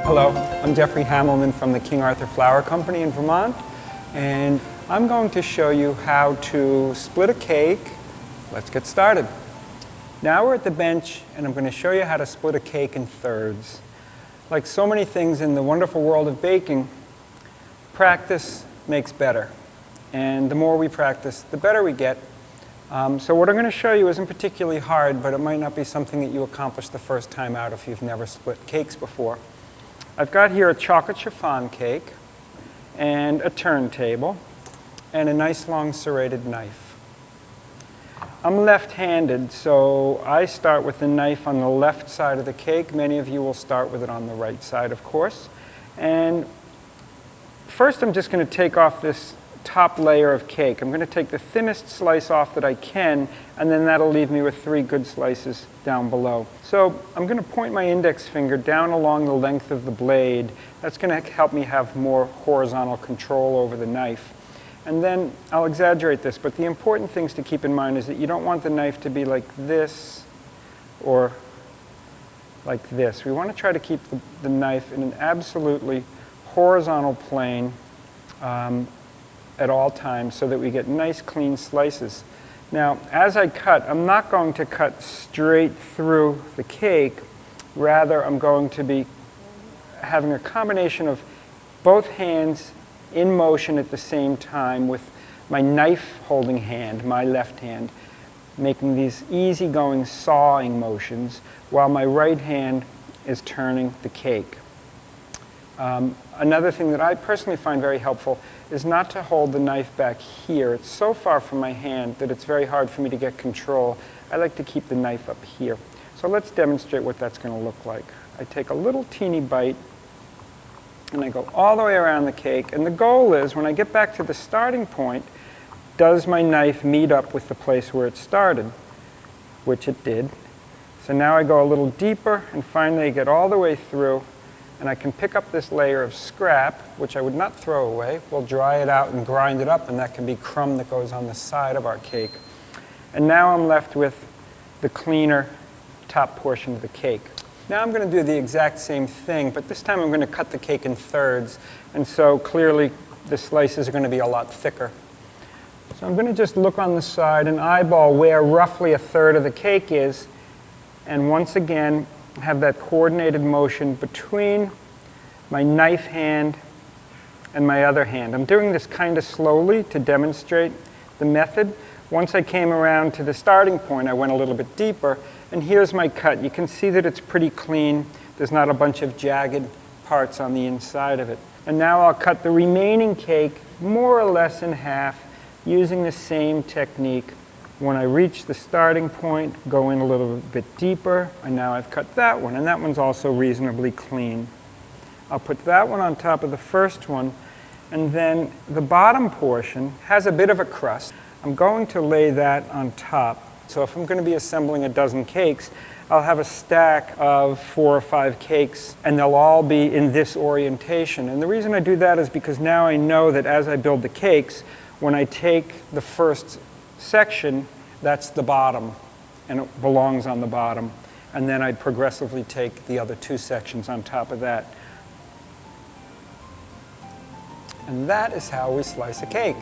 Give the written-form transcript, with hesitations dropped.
Hello, I'm Jeffrey Hamelman from the King Arthur Flour Company in Vermont, and I'm going to show you how to split a cake. Let's get started. Now we're at the bench, and I'm going to show you how to split a cake in thirds. Like so many things in the wonderful world of baking, practice makes better. And the more we practice, the better we get. So what I'm going to show you isn't particularly hard, but it might not be something that you accomplish the first time out if you've never split cakes before. I've got here a chocolate chiffon cake, and a turntable, and a nice long serrated knife. I'm left-handed, so I start with the knife on the left side of the cake. Many of you will start with it on the right side, of course. And first I'm just going to take off this top layer of cake. I'm going to take the thinnest slice off that I can, and then that'll leave me with 3 good slices down below. So I'm going to point my index finger down along the length of the blade. That's going to help me have more horizontal control over the knife. And then I'll exaggerate this, but the important things to keep in mind is that you don't want the knife to be like this or like this. We want to try to keep the knife in an absolutely horizontal plane at all times so that we get nice clean slices. Now, as I cut, I'm not going to cut straight through the cake. Rather, I'm going to be having a combination of both hands in motion at the same time with my knife holding hand, my left hand, making these easygoing sawing motions while my right hand is turning the cake. Another thing that I personally find very helpful is not to hold the knife back here. It's so far from my hand that it's very hard for me to get control. I like to keep the knife up here. So let's demonstrate what that's going to look like. I take a little teeny bite and I go all the way around the cake, and the goal is when I get back to the starting point, does my knife meet up with the place where it started? Which it did. So now I go a little deeper and finally get all the way through, and I can pick up this layer of scrap, which I would not throw away. We'll dry it out and grind it up, and that can be crumb that goes on the side of our cake. And now I'm left with the cleaner top portion of the cake. Now I'm going to do the exact same thing, but this time I'm going to cut the cake in thirds, and so clearly the slices are going to be a lot thicker. So I'm going to just look on the side and eyeball where roughly a third of the cake is, and once again have that coordinated motion between my knife hand and my other hand. I'm doing this kind of slowly to demonstrate the method. Once I came around to the starting point, I went a little bit deeper, and here's my cut. You can see that it's pretty clean. There's not a bunch of jagged parts on the inside of it. And now I'll cut the remaining cake more or less in half using the same technique. When I reach the starting point, go in a little bit deeper, and now I've cut that one, and that one's also reasonably clean. I'll put that one on top of the first one, and then the bottom portion has a bit of a crust. I'm going to lay that on top. So if I'm going to be assembling a dozen cakes, I'll have a stack of 4 or 5 cakes, and they'll all be in this orientation. And the reason I do that is because now I know that as I build the cakes, when I take the first section, that's the bottom, and it belongs on the bottom. And then I'd progressively take the other 2 sections on top of that. And that is how we slice a cake.